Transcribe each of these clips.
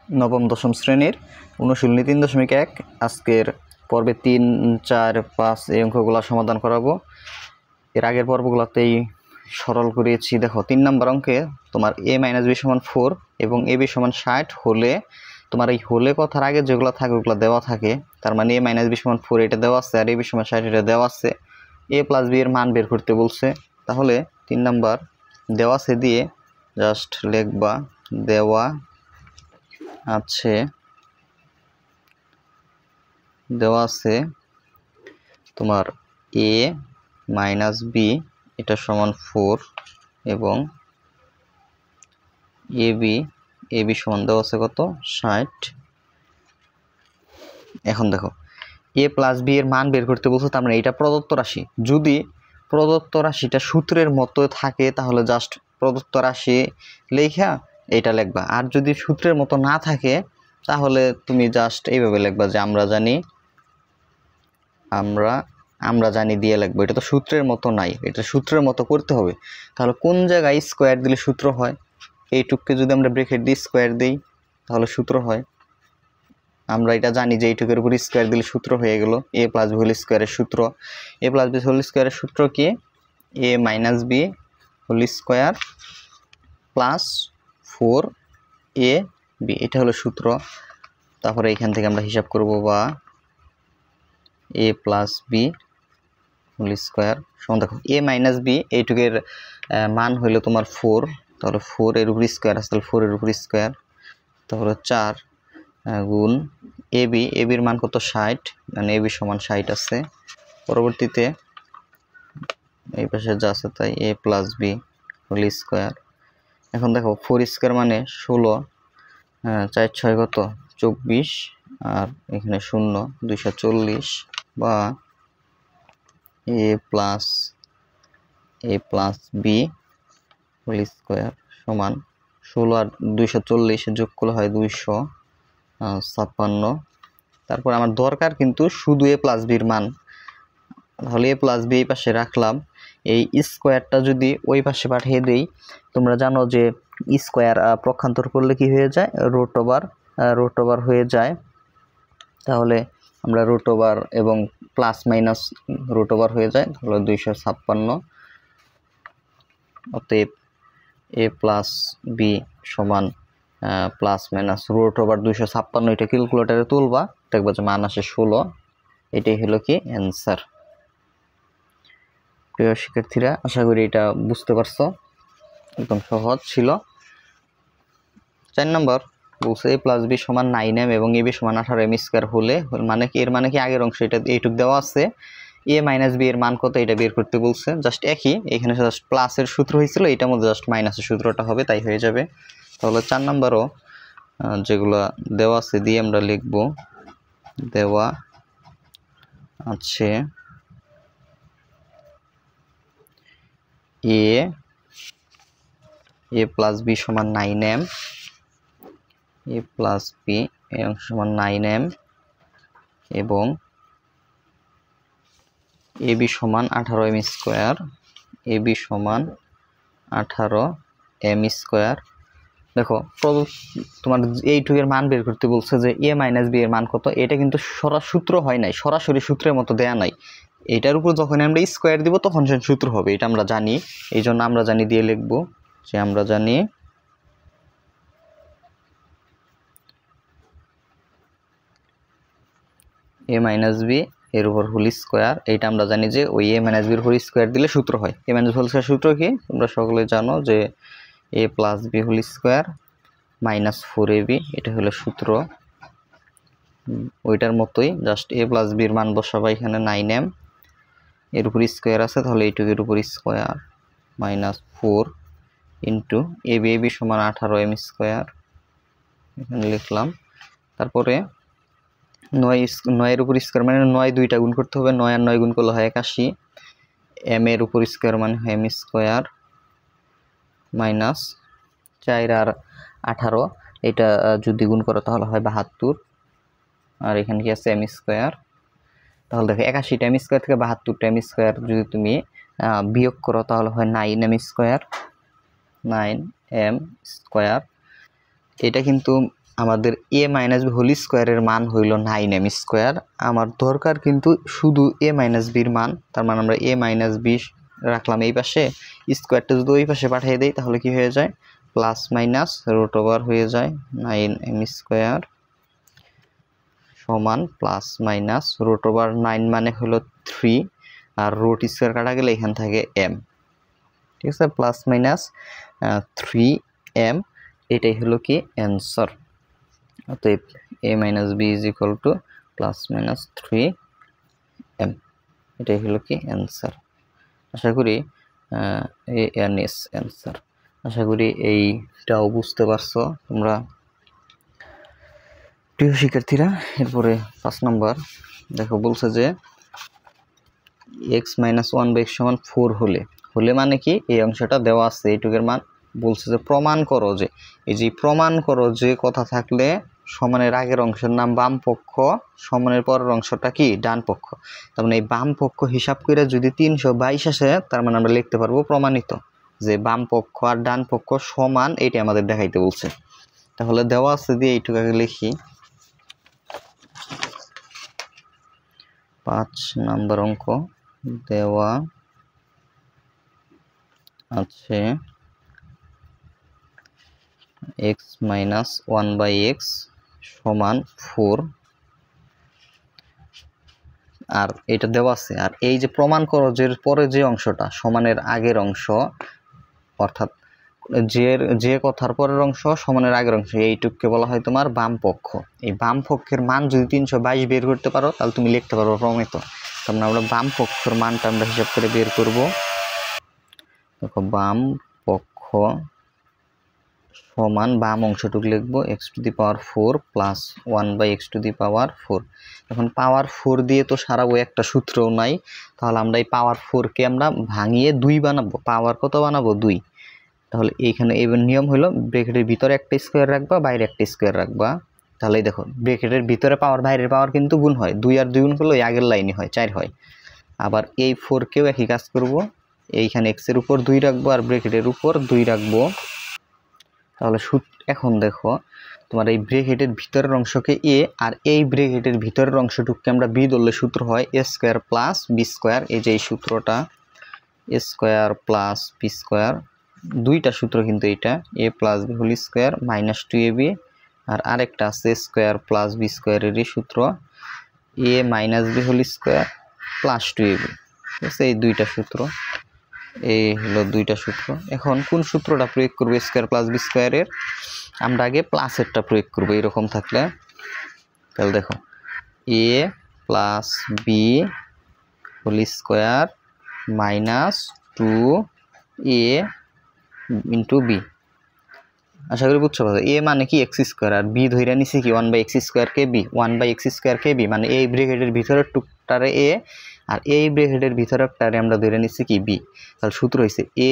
নবম দশম শ্রেণীর অনুশীলনী 3.1 আজকের পর্বে 3, 4, 5 এই অঙ্কগুলো সমাধান করাবো। এর আগের পর্বগুলোতেই সরল করিয়েছি। দেখো 3 নম্বর অঙ্কে তোমার a - b = 4 এবং ab = 60 হলে তোমার এই হলে কথার আগে যেগুলো থাকে ওগুলো দেওয়া থাকে। তার মানে a - b = 4 এটা দেওয়া আছে আর ab = 60 এটা দেওয়া আছে। a + b এর মান বের করতে বলছে। তাহলে 3 নম্বর দেওয়া আছে দিয়ে জাস্ট লিখবা দেওয়া আছে তোমার a - b এটা সমান 4 এবং ab সমান দেওয়া আছে কত 60। এখন দেখো a + b এর মান বের করতে বলছে, তার মানে এটা প্রদত্ত রাশি। যদি প্রদত্ত রাশিটা সূত্রের মতো থাকে তাহলে জাস্ট প্রদত্ত রাশি লেখা এটা লিখবা, আর যদি সূত্রের মতো না থাকে তাহলে তুমি জাস্ট এইভাবে লিখবা যে আমরা জানি দিয়ে লিখবো। এটা তো সূত্রের মতো নাই, এটা সূত্রের মতো করতে হবে। তাহলে কোন জায়গায় স্কোয়ার দিলে সূত্র হয়? এইটুককে যদি আমরা ব্রেকেট দিয়ে স্কোয়ার দিই তাহলে সূত্র হয়। আমরা এটা জানি যে এইটুকের উপর স্কোয়ার দিলে সূত্র হয়ে গেল a + b হোল স্কোয়ারের সূত্র। a + b হোল স্কোয়ারের সূত্র কি? a - b whole square plus 4ab, এটা হলো সূত্র। তারপরে এখান থেকে আমরা হিসাব করব বা a + b হোল স্কোয়ার সমান, দেখো a - b এইটুকের মান হইলো তোমার 4, তাহলে 4 এর উপর স্কোয়ার আছে, তাহলে 4 এর উপর স্কোয়ার, তাহলে 4 গুণ ab এর মান কত 60, মানে ab = 60 আছে। পরবর্তীতে এই পাশে যা আছে তাই a + b হোল স্কোয়ার। এখন দেখো 4 স্কোয়ার মানে 16, 4 6 কত 24, আর এখানে 0 240 বা a + b হোল স্কোয়ার সমান 16 আর 240 যোগ করলে হয় 256। তারপর আমার দরকার কিন্তু শুধু a + b এর মান, তাহলে a + b এই পাশে রাখলাম। এই স্কোয়ারটা যদি ওই পাশে পাঠিয়ে দেই, তোমরা জানো যে স্কোয়ার পক্ষান্তর করলে কি হয়ে যায়, রুট ওভার হয়ে যায়। তাহলে আমরা রুট ওভার এবং প্লাস মাইনাস রুট ওভার হয়ে যায়, তাহলে 256। অতএব a + b সমান প্লাস মাইনাস রুট ওভার 256। এটা ক্যালকুলেটরে তুলবা, দেখবা যে মান আসে 16। এটাই হলো কি অ্যান্সার। প্রিয় শিক্ষার্থীরা, আশা করি এটা বুঝতে পারছো, একদম সহজ ছিল। 4 নম্বর বলছে a + b সমান 9m এবং ab সমান 18m² হলে, মানে কি এর মানে কি আগের অংশ এটা এইটুক দেওয়া আছে। a - b এর মান কত এটা বের করতে বলছে, জাস্ট একই, এখানে জাস্ট প্লাসের সূত্র হয়েছিল, এটার মধ্যে জাস্ট মাইনাসের সূত্রটা হবে, তাই হয়ে যাবে। তাহলে 4 নম্বরও যেগুলো দেওয়া আছে দিয়ে আমরা লিখব দেওয়া আছে a + b সমান 9m, a + b এই অংশ সমান 9m এবং ab সমান 18m², ab সমান 18m²। দেখো তোমার এইটুকের মান বের করতে বলছে যে a - b এর মান কত, এটা কিন্তু সূত্র হয় নাই, সরাসরি সূত্রের মতো দেয়া নাই। এটার উপর যখন আমরা স্কোয়ার দিব তখন সে সূত্র হবে, এটা আমরা জানি। এই জন্য আমরা জানি দিয়ে লিখব যে আমরা জানি a - b এর উপর হোল স্কোয়ার। এইটা আমরা জানি যে ওই a - b এর হোল স্কোয়ার দিলে সূত্র হয়। a - b হোল স্কোয়ার সূত্র কি তোমরা সকলে জানো যে a + b whole square - 4ab, এটা হলো সূত্র। ওইটার মতোই জাস্ট a + b এর মান বসাবা এখানে 9m, এর উপর স্কোয়ার আছে, তাহলে এইটুকের উপর স্কোয়ার -4 ইন্টু ab সমান 18m², এখানে লিখলাম। তারপরে 9 এর উপর স্কোয়ার মানে 9 দুইটা গুণ করতে হবে, 9 আর 9 গুণ করলে হয় 81, m এর উপর স্কোয়ার মানে হয় m² মাইনাস 4 আর 18, এটা যদি গুণ করো তাহলে হয় 72, আর এখানে কি আছে m²। তাহলে দেখো 81টা m² থেকে 72টা m² যদি তুমি বিয়োগ করো তাহলে হয় 9m²। এটা কিন্তু আমাদের a মাইনাস বি হোল স্কোয়ারের মান হইল 9m স্কোয়ার। আমার দরকার কিন্তু শুধু a মাইনাস বির মান, তার মানে আমরা a মাইনাস বি রাখলাম এই পাশে, স্কোয়ারটা যদি ওই পাশে পাঠিয়ে দেই তাহলে কি হয়ে যায়, প্লাস মাইনাস রুট ওভার হয়ে যায় 9m স্কোয়ার সমান প্লাস মাইনাস রুট ওভার 9 মানে হলো 3, আর রুট স্কোয়ার কাটা গেলে এখান থেকে m, ঠিক আছে, প্লাস মাইনাস 3m, এটাই হলো কি অ্যান্সার। অতএব a minus B is equal to plus minus 3m, এটাই হলো কি অ্যান্সার। আশা করি ANS অ্যান্সার। আশা করি এইটাও বুঝতে পারছো তোমরা প্রিয় শিক্ষার্থীরা। এরপরে 5 নম্বর দেখো, বলছে যে x মাইনাস 1/x সমান 4 হলে মানে কি, এই অংশটা দেওয়া আছে এইটুকের মান, বলছে যে প্রমাণ করো যে, এই যে প্রমাণ করো যে কথা থাকলে সমানের আগের অংশের নাম বাম পক্ষ, সমানের পরের অংশটা কি ডান পক্ষ। তার মানে এই বাম পক্ষ হিসাব করে যদি 322 আসে, তার মানে আমরা লিখতে পারবো প্রমাণিত যে বাম পক্ষ আর ডান পক্ষ সমান, এইটা আমাদের দেখাইতে বলছে। তাহলে দেওয়া আছে দিয়ে এইটুকু আগে লিখি। 5 নম্বর অঙ্ক দেওয়া আছে x মাইনাস 1/x সমান 4, আর এটা দেওয়া আছে। আর এই যে প্রমাণ করো যে পরে যে অংশটা সমানের আগের অংশ, অর্থাৎ যে কথার পরের অংশ সমানের আগের অংশ, এইটুককে বলা হয় তোমার বাম পক্ষ। এই বাম পক্ষের মান যদি 322 বের করতে পারো তাহলে তুমি লিখতে পারো প্রমাণিত। তার মানে আমরা বাম পক্ষের মানটা আমরা হিসাব করে বের করব। দেখো বাম পক্ষ সমান বাম অংশটুকু লিখবো x⁴ প্লাস 1/x⁴। এখন পাওয়ার 4 দিয়ে তো সারাবো, একটা সূত্রও নাই, তাহলে আমরা এই পাওয়ার 4কে আমরা ভাঙিয়ে 2 বানাবো। পাওয়ার কত বানাবো, 2। তাহলে এইখানে এই নিয়ম হলো ব্র্যাকেটের ভিতরে একটা স্কোয়ার রাখবা, বাইরে একটা স্কোয়ার রাখবা। তাহলে দেখো ব্র্যাকেটের ভিতরে পাওয়ার বাইরের পাওয়ার কিন্তু গুণ হয়, 2 আর 2 গুণ করলে ওই আগের লাইনে হয় 4 হয়। আবার এই 4কেও একই কাজ করব, এইখানে x এর উপর 2 রাখবো আর ব্র্যাকেটের উপর 2 রাখবো। তাহলে এখন দেখো তোমার এই ব্র্যাকেটের ভিতরের অংশকে a, আর এই ব্র্যাকেটের ভিতরের অংশটুকুকে আমরা b ধরলে সূত্র হয় a square plus b square. এই যে এই সূত্রটা a square plus b square, দুইটা সূত্র কিন্তু এইটা, a plus b whole square minus 2ab, আর আরেকটা আছে স্কোয়ার প্লাস b স্কোয়ারেরই সূত্র a minus b whole square plus 2ab। ঠিক আছে, এই দুইটা সূত্র, এই হলো দুইটা সূত্র। এখন কোন সূত্রটা প্রয়োগ করবো স্কোয়ার প্লাস বি স্কোয়ারের, আমরা আগে প্লাসেরটা প্রয়োগ করবো। এরকম থাকলে তাহলে দেখো a plus B whole square minus 2a into B. আশা করি বুঝছো কথা। a মানে কি এক্স স্কোয়ার, আর বি ধরে নিছি কি 1/x² K B, 1/x² K B, মানে এই ব্র্যাকেটের ভিতরের টুকটারে a, আর এই ব্র্যাকেটের ভিতরেরটারে আমরা ধরে নিছি কি বি। তাহলে সূত্র হয়েছে a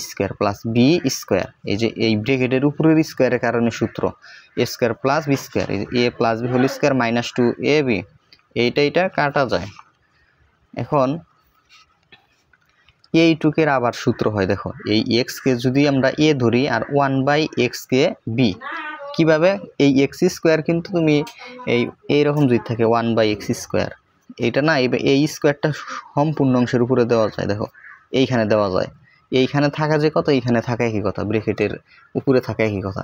square plus B square. এই যে এই ব্র্যাকেটের উপরের স্কোয়ারের কারণে সূত্র a square plus B square, এই যে a plus B whole square minus 2ab, এইটা কাটা যায়। এখন এইটুকের আবার সূত্র হয়, দেখো এই এক্সকে যদি আমরা a ধরি আর 1/x কে b, কিভাবে এই এক্স স্কোয়ার কিন্তু তুমি এইরকম যদি থাকে 1/x², এইটা না, এই স্কোয়ারটা সম্পূর্ণ অংশের উপরে দেওয়া যায়। দেখো এইখানে দেওয়া যায়, এইখানে থাকা যে কথা এইখানে থাকা একই কথা, ব্র্যাকেটের উপরে থাকা একই কথা।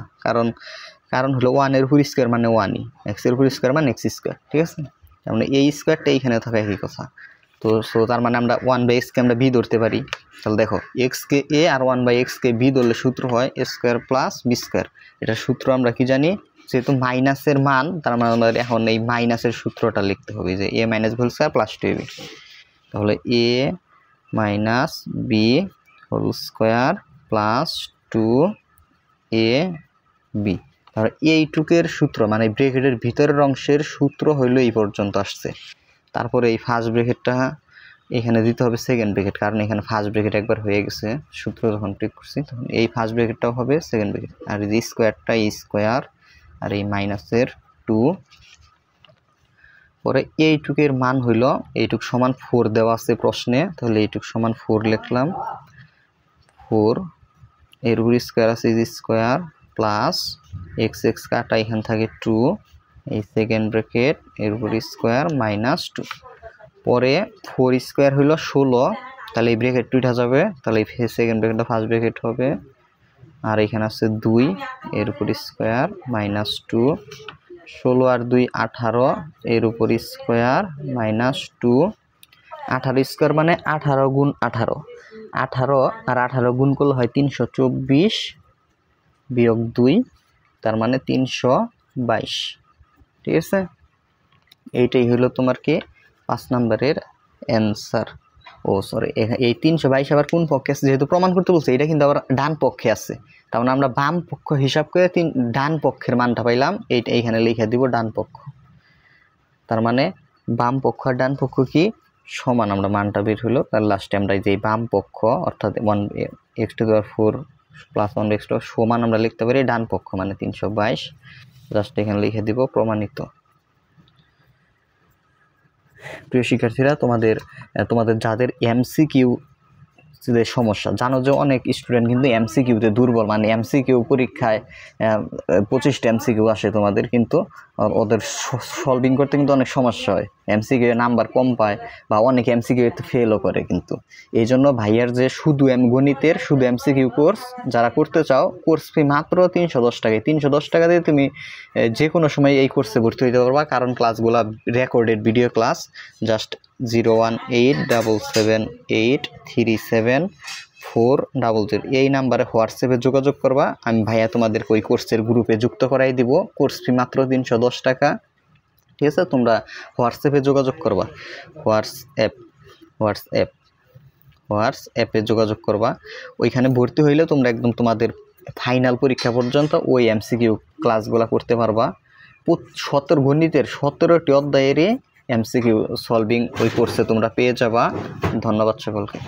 কারণ হলো 1 এর উপর স্কোয়ার মানে 1ই, x এর উপর স্কোয়ার মানে x স্কোয়ার। ঠিক আছে, তার মানে এই স্কোয়ারটা এইখানে থাকা একই কথা। তো তার মানে আমরা 1/x কে আমরা b ধরতে পারি। তাহলে দেখো x K a R 1/x K b ধরলে সূত্র হয় a square plus b square. এটা সূত্র আমরা কি জানি, যেহেতু মাইনাসের মান, তার মানে আমাদের এখন এই মাইনাসের সূত্রটা লিখতে হবে, যে a minus b whole square plus 2ab। তাহলে a minus b whole square plus 2ab। তাহলে এইটুকের সূত্র মানে ব্র্যাকেটের ভিতরের অংশের সূত্র হইলো এই পর্যন্ত আসছে। তারপরে এই ফার্স্ট ব্র্যাকেটটা এখানে দিতে হবে সেকেন্ড ব্র্যাকেট, কারণ এখানে ফার্স্ট ব্র্যাকেট একবার হয়ে গেছে সূত্র যখন ক্লিক করছি, তখন এই ফার্স্ট ব্র্যাকেটটাও হবে সেকেন্ড ব্র্যাকেট, আর এই স্কোয়ারটা এই স্কোয়ার, আর এই মাইনাসের 2। পরে এইটুকের মান হইল, এইটুক সমান 4 দেওয়া আছে প্রশ্নে, তাহলে এইটুক সমান 4 লিখলাম। 4 এর উপর স্কোয়ার আছে স্কোয়ার প্লাস এক্স এক্স কাটা এখান থাকে 2 এই সেকেন্ড ব্র্যাকেট এর উপর স্কোয়ার মাইনাস 2 পরে 4 স্কোয়ার হইল 16 তাহলে এই ব্র্যাকেট 2 উঠা যাবে তাহলে এই সেকেন্ড ব্র্যাকেটটা ফার্স্ট ব্র্যাকেট হবে আর এখানে আছে 2 এর উপর স্কোয়ার মাইনাস 2 16 আর 2 18 এর উপর স্কোয়ার মাইনাস 2 18 স্কোয়ার মানে 18 গুণ 18 18 আর 18 গুণ করলে হয় 324 বিয়োগ 2 তার মানে 322 ঠিক আছে এইটাই হলো তোমার কি 5 নম্বরের অ্যান্সার ও সরি এই 322 আবার কোন পক্ষে আছে যেহেতু প্রমাণ করতে বলছে এটা কিন্তু আবার ডান পক্ষে আছে তার মানে আমরা বাম পক্ষ হিসাব করে ডান পক্ষের মানটা পাইলাম এইটা এইখানে লিখে দিব ডান পক্ষ তার মানে বাম পক্ষ আর ডান পক্ষ কি সমান আমরা মানটা বের হলো তার লাস্টে আমরা যে বাম পক্ষ অর্থাৎ 1x⁴ প্লাস 1x সমান আমরা লিখতে পারি ডান পক্ষ মানে 322 জাস্ট এখানে লিখে দিব প্রমাণিত প্রিয় শিক্ষার্থীরা তোমাদের যাদের এমসিকিউ যে সমস্যা জানো যে অনেক স্টুডেন্ট কিন্তু এমসিকিউতে দুর্বল মানে এমসিকিউ পরীক্ষায় 25টা এমসিকিউ আসে তোমাদের কিন্তু ওদের সলভিং করতে কিন্তু অনেক সমস্যা হয় এমসিকিউ নাম্বার কম পায় বা অনেক এমসিকিউতে ফেলও করে কিন্তু এই জন্য ভাইয়ার যে শুধু গণিতের শুধু এমসিকিউ কোর্স যারা করতে চাও কোর্স ফি মাত্র 310 টাকায় 310 টাকা দিয়ে তুমি যে কোনো সময় এই কোর্সে ভর্তি হতে পারবা কারণ ক্লাসগুলো রেকর্ডেড ভিডিও ক্লাস জাস্ট 01877837400 এই নাম্বারে হোয়াটসঅ্যাপে যোগাযোগ করবা আমি ভাইয়া তোমাদের ওই কোর্সের গ্রুপে যুক্ত করাই দিব কোর্স ফি মাত্র 310 টাকা ঠিক আছে তোমরা হোয়াটসঅ্যাপে যোগাযোগ করবা হোয়াটসঅ্যাপে যোগাযোগ করবা ওইখানে ভর্তি হইলে তোমরা একদম তোমাদের ফাইনাল পরীক্ষা পর্যন্ত ওই এমসিকিউ ক্লাসগুলো করতে পারবা গণিতের 17টি অধ্যায়েরই এমসিকিউ সলভিং ওই কোর্সে তোমরা পেয়ে যাবা ধন্যবাদ সকলকে